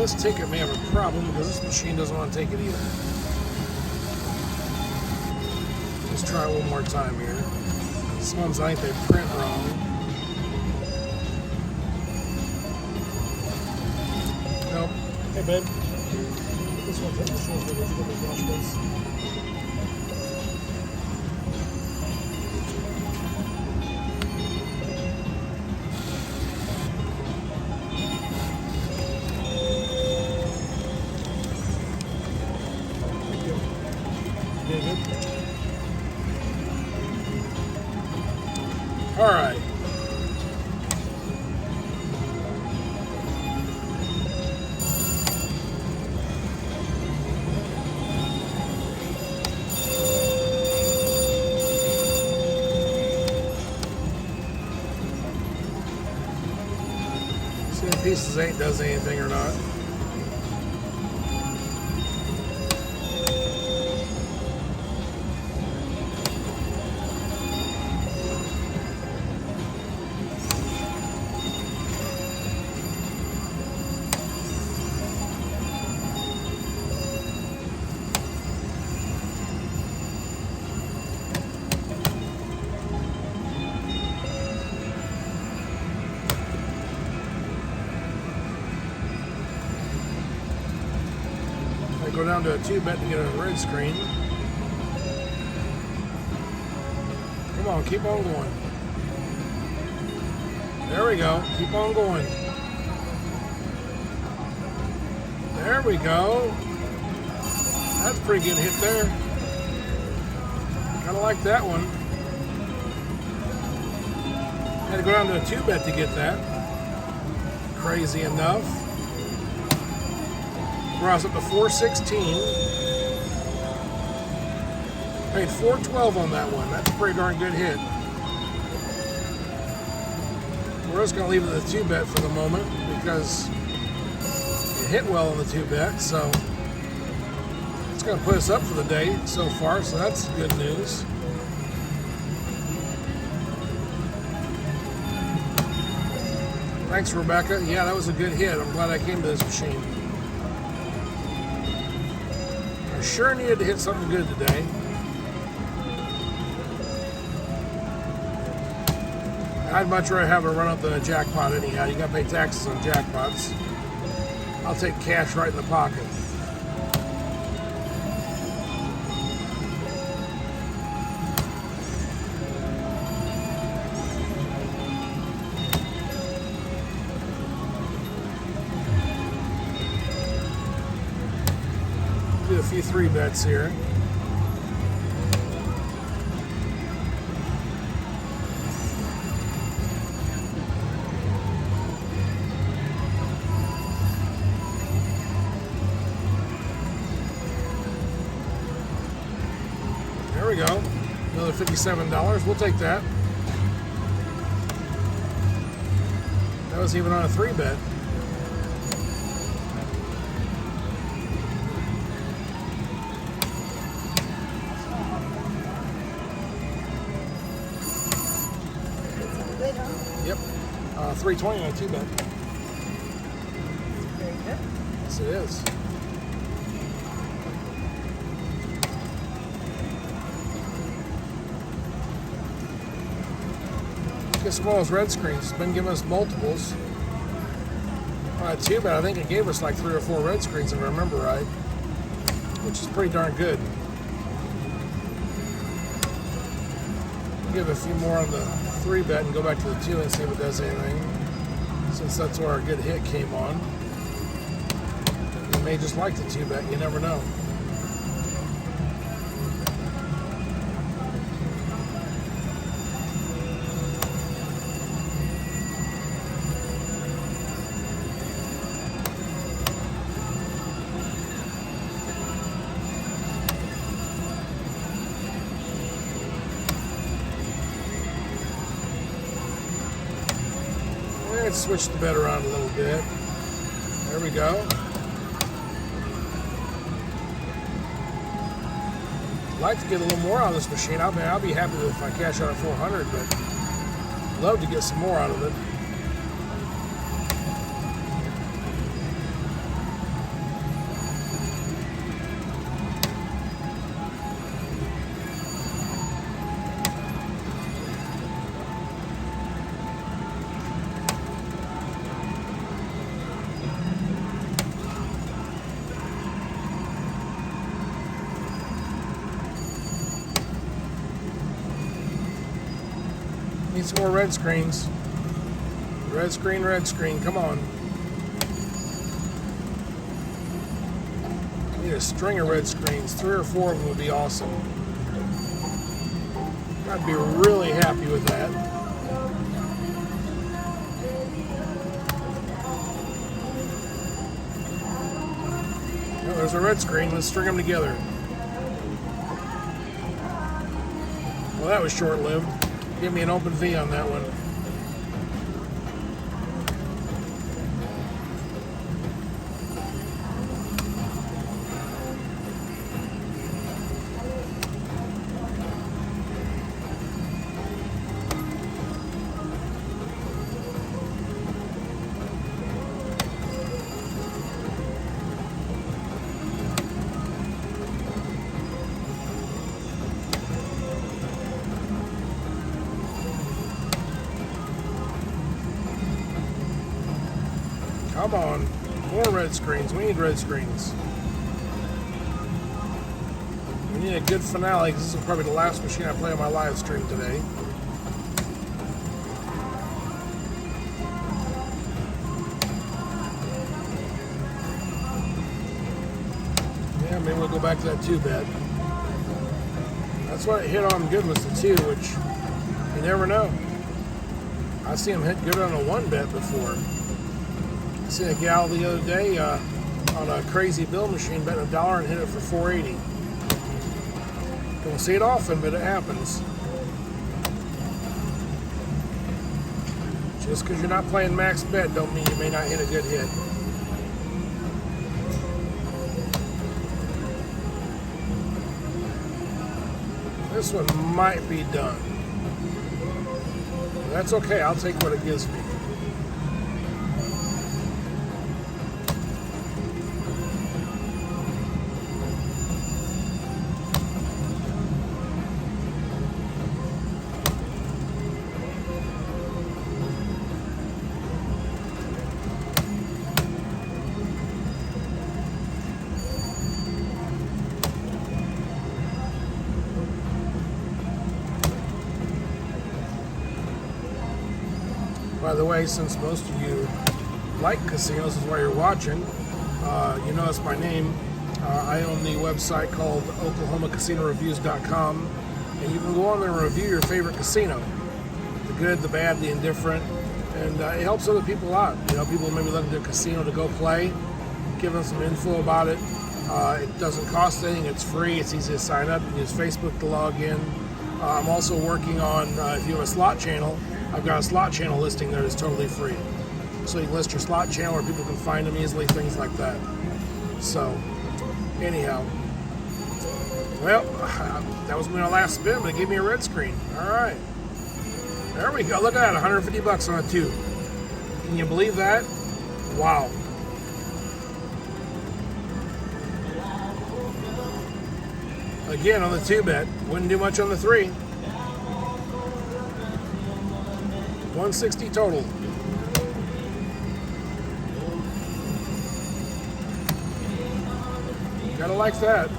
this ticket may have a problem because this machine doesn't want to take it either. Let's try one more time here. This one's, I think they print wrong. Nope. Hey, babe. This one's in the shoulder. Let's go to the wash base. All right. See if pieces 8 does anything or not. Go down to a 2-bet to get a red screen. Come on, keep on going. There we go. Keep on going. There we go. That's a pretty good hit there. Kind of like that one. Had to go down to a 2-bet to get that. Crazy enough. Brought us up to 416. Paid 412 on that one. That's a pretty darn good hit. We're just going to leave it at the 2-bet for the moment because it hit well on the 2-bet. So it's going to put us up for the day so far. So that's good news. Thanks, Rebecca. Yeah, that was a good hit. I'm glad I came to this machine. Sure needed to hit something good today. I'd much rather have a run up than a jackpot anyhow. You gotta pay taxes on jackpots. I'll take cash right in the pocket. Do a few 3-bets here. There we go. Another $57. We'll take that. That was even on a 3-bet. Yep. 320 on a 2-bet. Very good. Yes, it is. Get some of those red screens. It's been giving us multiples. On a 2-bet, I think it gave us like 3 or 4 red screens if I remember right, which is pretty darn good. Give a few more on the 3-bet and go back to the 2 and see if it does anything, since that's where our good hit came on. You may just like the 2-bet, you never know. Let's switch the bet around a little bit. There we go. I'd like to get a little more out of this machine. I'll be happy if I cash out at 400, but love to get some more out of it. Need some more red screens. Red screen, come on. Need a string of red screens. 3 or 4 of them would be awesome. I'd be really happy with that. Oh, there's a red screen. Let's string them together. Well, that was short-lived. Give me an open V on that one. Come on, more red screens. We need red screens. We need a good finale because this is probably the last machine I play on my live stream today. Yeah, maybe we'll go back to that 2-bet. That's what it hit on good was the 2, which you never know. I see him hit good on a 1-bet before. I seen a gal the other day on a crazy bill machine betting $1 and hit it for $4.80. Don't see it often, but it happens. Just because you're not playing max bet don't mean you may not hit a good hit. This one might be done. That's okay, I'll take what it gives me. By the way, since most of you like casinos, is why you're watching, you notice my name. I own the website called OklahomaCasinoReviews.com, and you can go on there and review your favorite casino, the good, the bad, the indifferent, and it helps other people out. You know, people maybe looking to a casino to go play, give them some info about it. It doesn't cost anything, it's free, it's easy to sign up. You can use Facebook to log in. I'm also working on, if you have a slot channel, I've got a slot channel listing there that's totally free. So you can list your slot channel where people can find them easily, things like that. So, anyhow. Well, that was my last spin, but it gave me a red screen. All right. There we go. Look at that, 150 bucks on a 2. Can you believe that? Wow. Again, on the 2-bet. Wouldn't do much on the 3. 160 total. Gotta like that.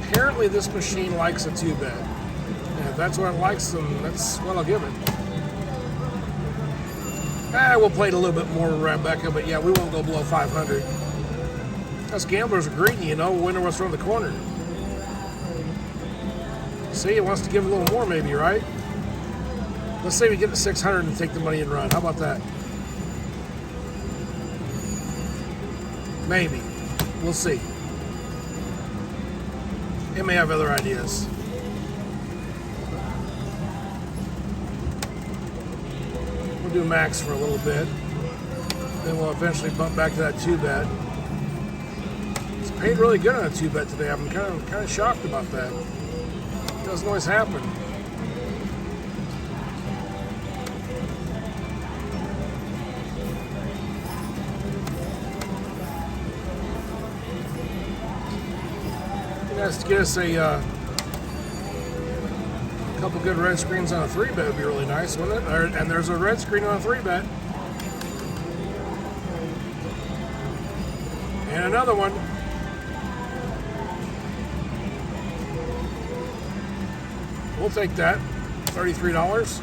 Apparently this machine likes a 2-bet. And if that's what it likes, then that's what I'll give it. We'll play it a little bit more, Rebecca, but yeah, we won't go below 500. Us gamblers are greedy, you know, winner what's around the corner. See, it wants to give a little more maybe, right? Let's say we get to 600 and take the money and run. How about that? Maybe. We'll see. It may have other ideas. We'll do max for a little bit. Then we'll eventually bump back to that 2-bet. It's paid really good on a 2-bet today. I'm kind of shocked about that. Doesn't always happen. To get us a couple good red screens on a 3-bet would be really nice, wouldn't it? And there's a red screen on a 3-bet. And another one. We'll take that. $33.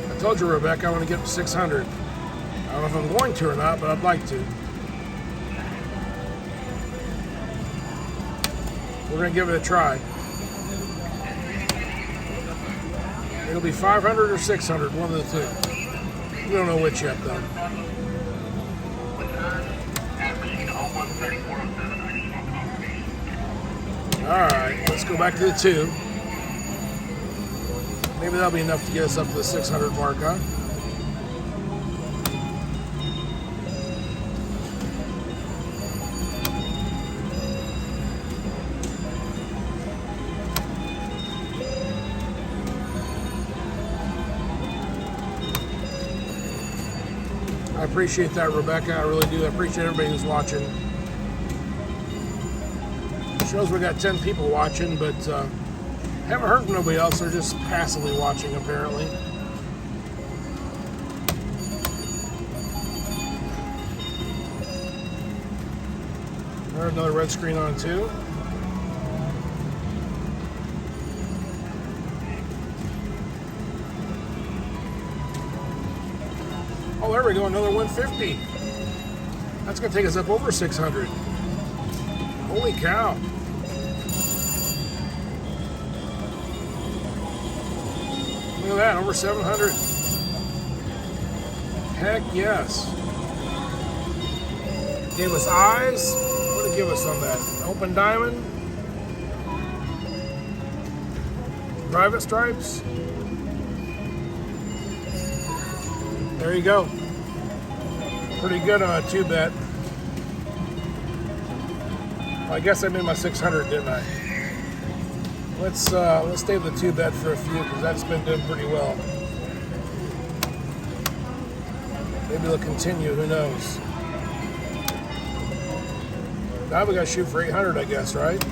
I told you, Rebecca, I want to get to 600. I don't know if I'm going to or not, but I'd like to. We're going to give it a try. It'll be 500 or 600, one of the two. We don't know which yet, though. Alright, let's go back to the 2. Maybe that'll be enough to get us up to the 600 mark, huh? I appreciate that, Rebecca. I really do. I appreciate everybody who's watching. It shows we got 10 people watching, but haven't heard from nobody else. They're just passively watching, apparently. There's another red screen on, too. Oh, there we go, another 150. That's going to take us up over 600. Holy cow. Look at that, over 700. Heck yes. Gave us eyes. What did it give us on that? Open diamond. Private stripes. There you go. Pretty good on a 2-bet. Well, I guess I made my 600, didn't I? Let's stay with the 2-bet for a few, because that's been doing pretty well. Maybe it'll continue, who knows? Now we gotta shoot for 800, I guess, right?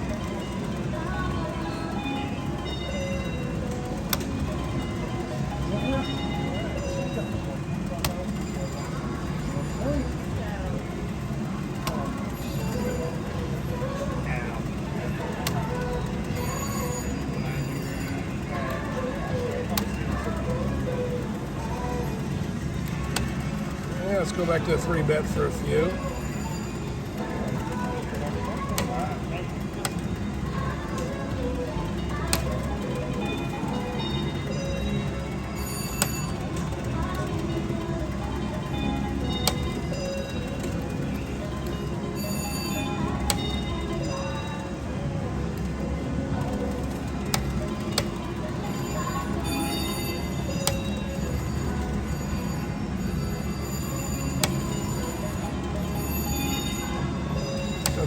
Let's go back to a 3-bet for a few.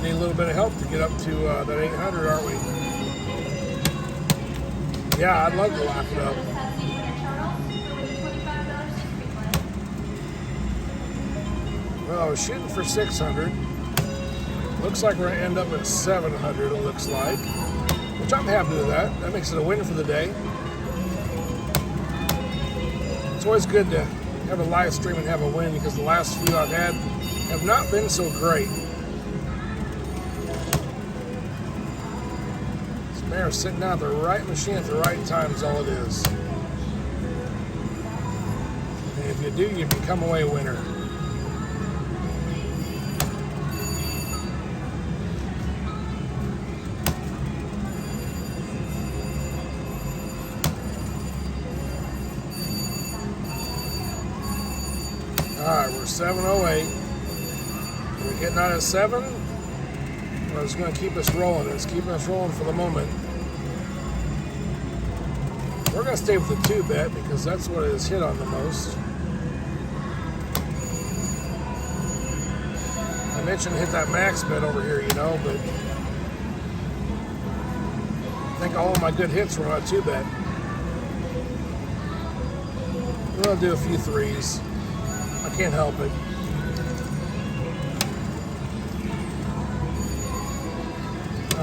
Need a little bit of help to get up to that 800, aren't we? Yeah, I'd love to lock it up. Well, I was shooting for 600. Looks like we're going to end up at 700, it looks like. Which I'm happy with that. That makes it a win for the day. It's always good to have a live stream and have a win, because the last few I've had have not been so great. They're sitting down at the right machine at the right time is all it is. And if you do, you become away a winner. Alright, we're 708. We're getting out at 7. Or it's going to keep us rolling. It's keeping us rolling for the moment. We're going to stay with the 2-bet because that's what it has hit on the most. I mentioned hit that max bet over here, you know, but I think all of my good hits were on a 2-bet. We're going to do a few 3s. I can't help it.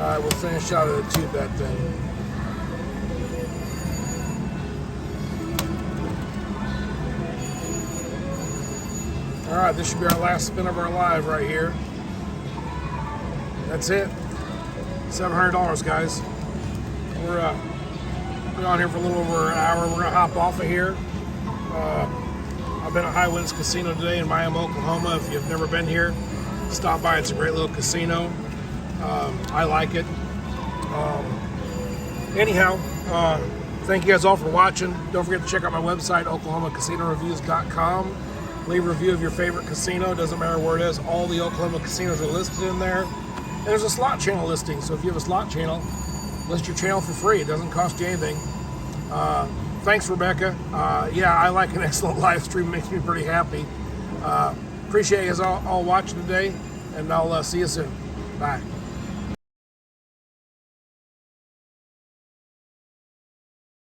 Alright, we'll finish out of the 2-bet then. Alright, this should be our last spin of our live right here. That's it. $700, guys. We're on here for a little over an hour. We're going to hop off of here. I've been at High Winds Casino today in Miami, Oklahoma. If you've never been here, stop by. It's a great little casino. I like it. Anyhow, thank you guys all for watching. Don't forget to check out my website, oklahomacasinoreviews.com. Leave a review of your favorite casino. Doesn't matter where it is. All the Oklahoma casinos are listed in there. And there's a slot channel listing. So if you have a slot channel, list your channel for free. It doesn't cost you anything. Thanks, Rebecca. Yeah, I like an excellent live stream. It makes me pretty happy. Appreciate you guys all watching today. And I'll see you soon. Bye.